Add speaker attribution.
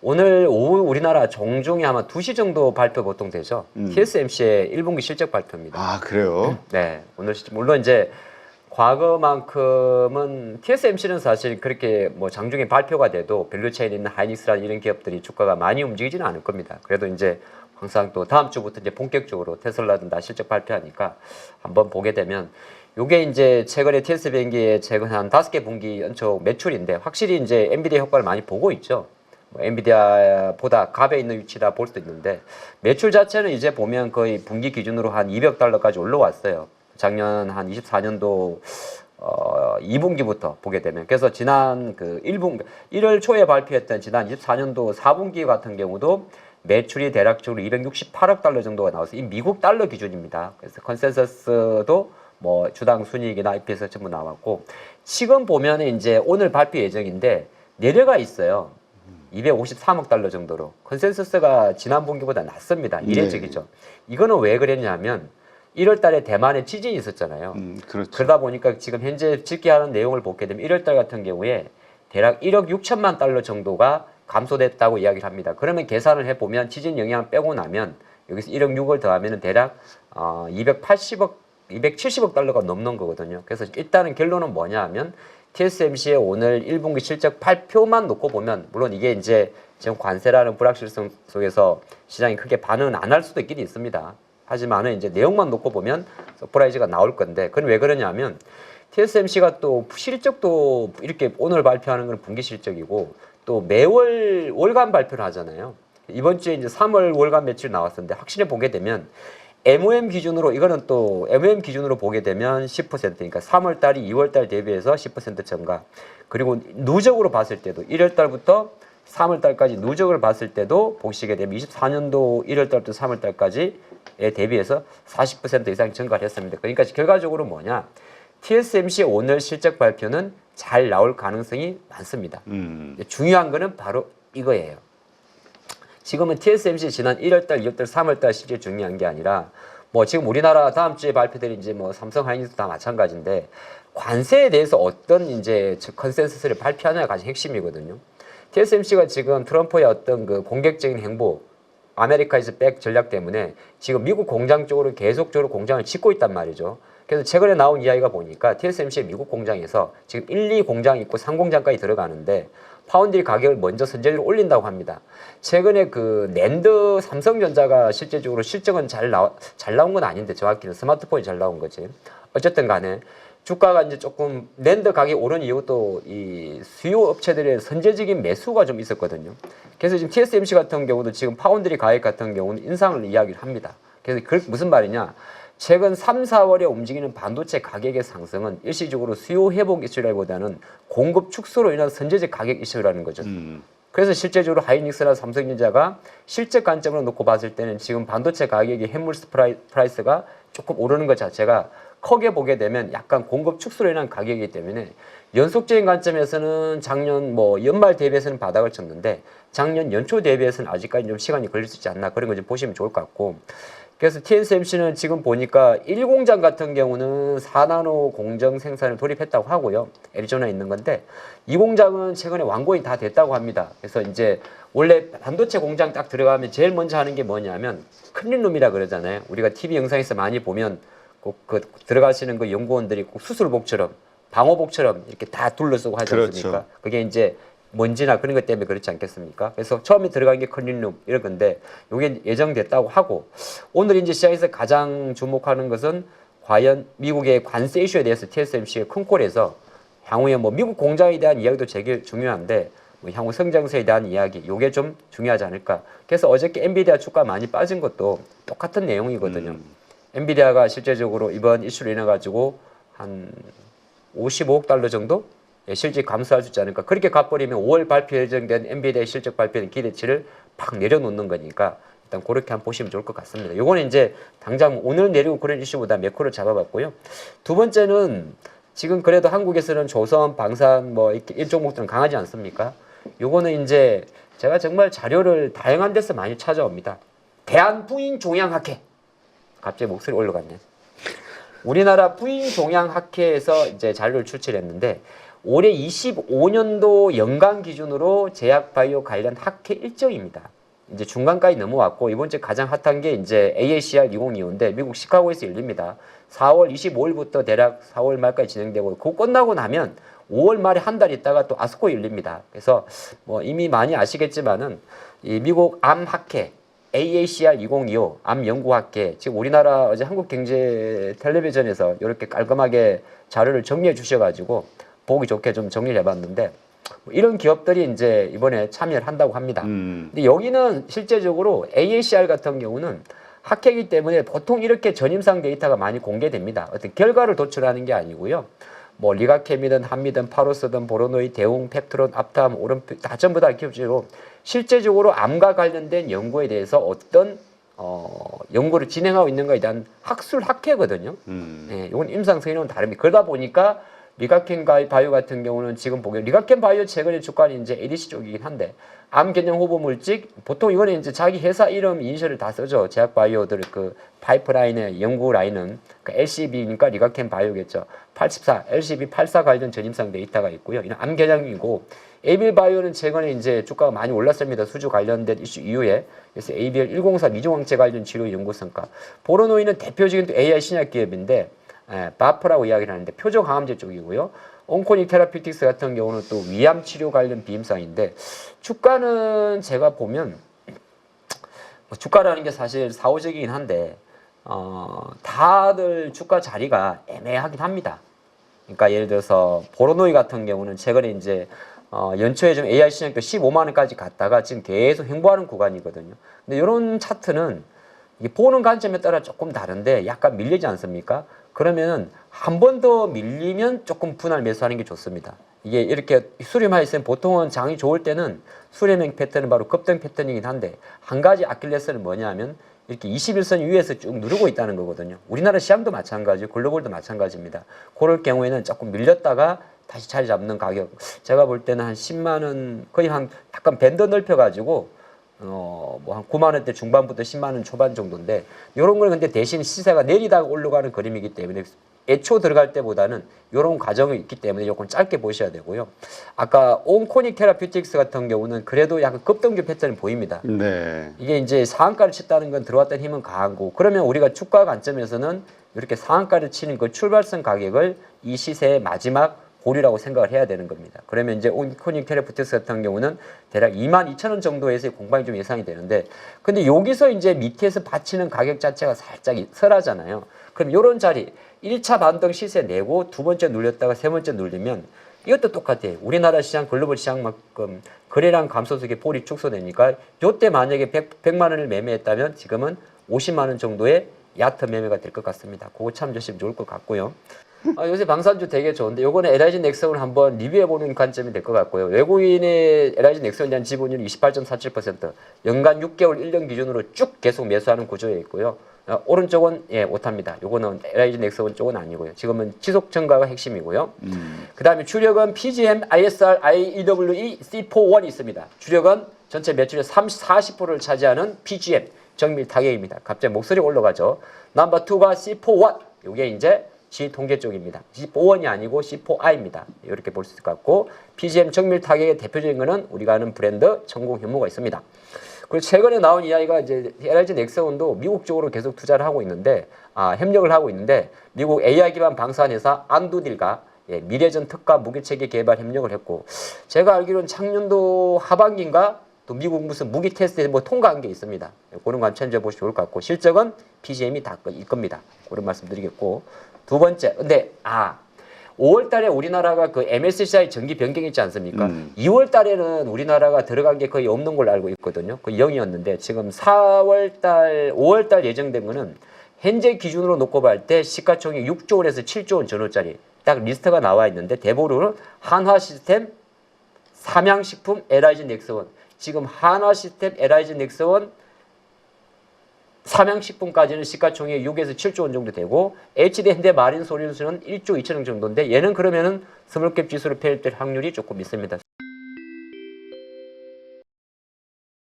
Speaker 1: 오늘 오후 우리나라 종중에 아마 2시 정도 발표 보통 되죠. TSMC의 1분기 실적 발표입니다.
Speaker 2: 아, 그래요?
Speaker 1: 네, 오늘 물론 이제 과거만큼은 TSMC는 사실 그렇게 뭐 장중에 발표가 돼도 밸류체인에 있는 하이닉스라는 이런 기업들이 주가가 많이 움직이지는 않을 겁니다. 그래도 이제 항상 또 다음 주부터 이제 본격적으로 테슬라든 다 실적 발표하니까 한번 보게 되면 요게 이제 최근에 TS뱅기의 최근 한 5개 분기 연초 매출인데 확실히 이제 엔비디아 효과를 많이 보고 있죠. 뭐 엔비디아보다 갑에 있는 위치다 볼 수도 있는데 매출 자체는 이제 보면 거의 분기 기준으로 한 200달러까지 올라왔어요. 작년 한 24년도 2분기부터 보게 되면 그래서 지난 그 1월 초에 발표했던 지난 24년도 4분기 같은 경우도 매출이 대략적으로 268억 달러 정도가 나와서 이 미국 달러 기준입니다. 그래서 컨센서스도 뭐 주당 순이익이나 EPS 전부 나왔고 지금 보면 이제 오늘 발표 예정인데 내려가 있어요. 253억 달러 정도로 컨센서스가 지난 분기보다 낮습니다. 이례적이죠. 이거는 왜 그랬냐면 1월 달에 대만에 지진이 있었잖아요.
Speaker 2: 그렇죠.
Speaker 1: 그러다 보니까 지금 현재 집계하는 내용을 보게 되면 1월 달 같은 경우에 대략 1억 6천만 달러 정도가 감소됐다고 이야기를 합니다. 그러면 계산을 해보면 지진 영향을 빼고 나면 여기서 1억 6을 더하면 대략 270억 달러가 넘는 거거든요. 그래서 일단은 결론은 뭐냐 하면 TSMC의 오늘 1분기 실적 발표만 놓고 보면 물론 이게 이제 지금 관세라는 불확실성 속에서 시장이 크게 반응은 안 할 수도 있긴 있습니다. 하지만은 이제 내용만 놓고 보면 서프라이즈가 나올 건데 그건 왜 그러냐면 TSMC가 또 실적도 이렇게 오늘 발표하는 건 분기 실적이고 또 매월 월간 발표를 하잖아요. 이번 주에 이제 3월 월간 매출 나왔었는데 확실히 보게 되면 MOM 기준으로 이거는 또 MOM 기준으로 보게 되면 10%니까 3월 달이 2월 달 대비해서 10% 증가. 그리고 누적으로 봤을 때도 1월 달부터 3월 달까지 누적을 봤을 때도 보시게 되면 24년도 1월 달부터 3월 달까지에 대비해서 40% 이상 증가를 했습니다. 그러니까 결과적으로 뭐냐? TSMC 오늘 실적 발표는 잘 나올 가능성이 많습니다. 중요한 거는 바로 이거예요. 지금은 TSMC 지난 1월달, 2월달, 3월달 실제 중요한 게 아니라 뭐 지금 우리나라 다음 주에 발표될 이제 뭐 삼성 하이닉스 다 마찬가지인데 관세에 대해서 어떤 이제 컨센서스를 발표하느냐가 가장 핵심이거든요. TSMC가 지금 트럼프의 어떤 그 공격적인 행보, 아메리카에서 백 전략 때문에 지금 미국 공장 쪽으로 계속적으로 공장을 짓고 있단 말이죠. 그래서 최근에 나온 이야기가 보니까 TSMC의 미국 공장에서 지금 1, 2 공장이 있고 3 공장까지 들어가는데 파운드리 가격을 먼저 선제적으로 올린다고 합니다. 최근에 그 낸드 삼성전자가 실제적으로 실적은 잘 나온 건 아닌데 정확히는 스마트폰이 잘 나온 거지. 어쨌든 간에 주가가 이제 조금 낸드 가격이 오른 이유도 이 수요 업체들의 선제적인 매수가 좀 있었거든요. 그래서 지금 TSMC 같은 경우도 지금 파운드리 가격 같은 경우는 인상을 이야기를 합니다. 그래서 그 무슨 말이냐? 최근 3, 4월에 움직이는 반도체 가격의 상승은 일시적으로 수요 회복 이슈라기보다는 공급 축소로 인한 선제적 가격 이슈라는 거죠. 그래서 실제적으로 하이닉스나 삼성전자가 실적 관점으로 놓고 봤을 때는 지금 반도체 가격이 햄물스 프라이스가 조금 오르는 것 자체가 크게 보게 되면 약간 공급 축소로 인한 가격이기 때문에 연속적인 관점에서는 작년 뭐 연말 대비해서는 바닥을 쳤는데 작년 연초 대비해서는 아직까지 좀 시간이 걸릴 수 있지 않나 그런 거 좀 보시면 좋을 것 같고 그래서 TSMC는 지금 보니까 1공장 같은 경우는 4나노 공정 생산을 돌입했다고 하고요. 애리조나에 있는 건데 2공장은 최근에 완공이 다 됐다고 합니다. 그래서 이제 원래 반도체 공장 딱 들어가면 제일 먼저 하는 게 뭐냐면 클린룸이라 그러잖아요. 우리가 TV 영상에서 많이 보면 꼭 그 들어가시는 그 연구원들이 꼭 수술복처럼 방호복처럼 이렇게 다 둘러쓰고 하지 않습니까?
Speaker 2: 그렇죠.
Speaker 1: 그게 이제 먼지나 그런 것 때문에 그렇지 않겠습니까? 그래서 처음에 들어간 게 클린룸 이런 건데 이게 예정됐다고 하고 오늘 이제 시장에서 가장 주목하는 것은 과연 미국의 관세 이슈에 대해서 TSMC가 큰 콜에서 향후에 뭐 미국 공장에 대한 이야기도 되게 중요한데 뭐 향후 성장세에 대한 이야기 이게 좀 중요하지 않을까. 그래서 어저께 엔비디아 주가 많이 빠진 것도 똑같은 내용이거든요. 엔비디아가 실제적으로 이번 이슈로 인해 가지고 한 55억 달러 정도 실질 감소할 수 있지 않을까. 그렇게 가버리면 5월 발표 예정된 엔비디아 실적 발표는 기대치를 팍 내려놓는 거니까 일단 그렇게 한번 보시면 좋을 것 같습니다. 이거는 이제 당장 오늘 내리고 그런 이슈보다 매크로를 잡아봤고요. 두 번째는 지금 그래도 한국에서는 조선, 방산 뭐 일종목들은 강하지 않습니까? 요거는 이제 제가 정말 자료를 다양한 데서 많이 찾아옵니다. 대한부인종양학회. 갑자기 목소리 올라갔네. 우리나라 부인종양학회에서 이제 자료를 출시했는데 올해 25년도 연간 기준으로 제약바이오 관련 학회 일정입니다. 이제 중간까지 넘어왔고 이번 주에 가장 핫한 게 이제 AACR 2025인데 미국 시카고에서 열립니다. 4월 25일부터 대략 4월 말까지 진행되고 그거 끝나고 나면 5월 말에 한 달 있다가 또 아스코 열립니다. 그래서 뭐 이미 많이 아시겠지만은 이 미국 암 학회 AACR 2025 암 연구학회 지금 우리나라 어제 한국경제 텔레비전에서 이렇게 깔끔하게 자료를 정리해 주셔가지고 보기 좋게 좀 정리를 해봤는데 이런 기업들이 이제 이번에 참여를 한다고 합니다. 근데 여기는 실제적으로 AACR 같은 경우는 학회이기 때문에 보통 이렇게 전임상 데이터가 많이 공개됩니다. 어떤 결과를 도출하는 게 아니고요. 뭐 리가캠이든 한미든 파로스든 보로노이, 대웅, 펩트론, 앞탐, 오른피 다 전부 다 기업적으로 실제적으로 암과 관련된 연구에 대해서 어떤 연구를 진행하고 있는가에 대한 학술 학회거든요. 네, 이건 임상 승인은 다릅니다. 그러다 보니까 리가켄 바이오 같은 경우는 지금 보기에 리가켄 바이오 최근에 주가는 이제 ADC 쪽이긴 한데 암 개념 후보 물질 보통 이거는 이제 자기 회사 이름 이니셜을 다 쓰죠. 제약 바이오들 그 파이프라인의 연구 라인은 그 LCB니까 리가켄 바이오겠죠. 84 LCB 84 관련 전임상 데이터가 있고요. 이는 암 개념이고 ABL 바이오는 최근에 이제 주가가 많이 올랐습니다. 수주 관련된 이슈 이후에 그래서 ABL 104 미종항체 관련 치료 연구 성과. 보로노이는 대표적인 또 AI 신약 기업인데 바프라고 이야기를 하는데 표적 항암제 쪽이고요. 온코닉 테라피틱스 같은 경우는 또 위암 치료 관련 비임상인데 주가는 제가 보면 주가라는 게 사실 사후적이긴 한데 다들 주가 자리가 애매하긴 합니다. 그러니까 예를 들어서 보로노이 같은 경우는 최근에 이제 연초에 좀 AI 신약도 15만 원까지 갔다가 지금 계속 횡보하는 구간이거든요. 근데 이런 차트는 보는 관점에 따라 조금 다른데 약간 밀리지 않습니까? 그러면은 한 번 더 밀리면 조금 분할 매수하는 게 좋습니다. 이게 이렇게 수렴하 있으면 보통은 장이 좋을 때는 수렴형 패턴은 바로 급등 패턴이긴 한데 한 가지 아킬레스는 뭐냐면 이렇게 21선 위에서 쭉 누르고 있다는 거거든요. 우리나라 시장도 마찬가지고 글로벌도 마찬가지입니다. 그럴 경우에는 조금 밀렸다가 다시 자리 잡는 가격. 제가 볼 때는 한 10만 원 거의 한 약간 밴드 넓혀가지고 뭐 한 9만 원대 중반부터 10만 원 초반 정도인데 이런 걸 근데 대신 시세가 내리다가 올라가는 그림이기 때문에 애초 들어갈 때보다는 이런 과정이 있기 때문에 조금 짧게 보셔야 되고요. 아까 온코닉 테라피틱스 같은 경우는 그래도 약간 급등주 패턴이 보입니다.
Speaker 2: 네.
Speaker 1: 이게 이제 상한가를 쳤다는 건 들어왔던 힘은 강한 거고 그러면 우리가 주가 관점에서는 이렇게 상한가를 치는 그 출발선 가격을 이 시세의 마지막 고리라고 생각을 해야 되는 겁니다. 그러면 이제 온코닉 테라피틱스 같은 경우는 대략 22,000원 정도에서의 공방이 좀 예상이 되는데 근데 여기서 이제 밑에서 받치는 가격 자체가 살짝 설하잖아요. 그럼 이런 자리 1차 반등 시세 내고 두 번째 눌렸다가 세 번째 눌리면 이것도 똑같아요. 우리나라 시장 글로벌 시장만큼 거래량 감소 속에 볼이 축소되니까 이때 만약에 100만 원을 매매했다면 지금은 50만 원 정도의 얕은 매매가 될 것 같습니다. 그거 참조하시면 좋을 것 같고요. 요새 방산주 되게 좋은데 요거는 LIG 넥슨을 한번 리뷰해보는 관점이 될 것 같고요. 외국인의 LIG 넥슨에 대한 지분율이 28.47% 연간 6개월 1년 기준으로 쭉 계속 매수하는 구조에 있고요. 오른쪽은 오타입니다. 요거는 LIG 넥슨 쪽은 아니고요. 지금은 지속 증가가 핵심이고요. 그 다음에 주력은 PGM, ISR, IEWE, C41이 있습니다. 주력은 전체 매출의 40%를 차지하는 PGM 정밀 타격입니다. 갑자기 목소리가 올라가죠. 넘버 2가 C41. 요게 이제 G 통계 쪽입니다. C41이 아니고 C4I입니다. 이렇게 볼 수 있을 것 같고 PGM 정밀 타격의 대표적인 거는 우리가 아는 브랜드 천공 현무가 있습니다. 그리고 최근에 나온 이야기가 이제 LIG 넥슨도 미국 쪽으로 계속 투자를 하고 있는데 협력을 하고 있는데 미국 AI 기반 방산 회사 안두딜과 미래전 특가 무기체계 개발 협력을 했고 제가 알기로는 작년도 하반기인가 또 미국 무슨 무기 테스트에 뭐 통과한 게 있습니다. 그런 거 참조해 보시면 좋을 것 같고 실적은 PGM이 다 일 겁니다. 그런 말씀드리겠고 두 번째 근데 5월 달에 우리나라가 그 MSCI 정기 변경이 있지 않습니까? 2월 달에는 우리나라가 들어간 게 거의 없는 걸로 알고 있거든요. 그 0이었는데 지금 4월 달, 5월 달 예정된 거는 현재 기준으로 놓고 볼 때 시가총액 6조 원에서 7조 원 전후짜리 딱 리스트가 나와 있는데 대부분은 한화시스템, 삼양식품, LIG 넥스원 지금 한화시스템, LIG 넥스원 삼양식품까지는 시가총액 6에서 7조 원 정도 되고 HD 현대 마린 솔루션은 1조 2천억 정도인데 얘는 그러면은 스몰캡 지수를 펴일 확률이 조금 있습니다.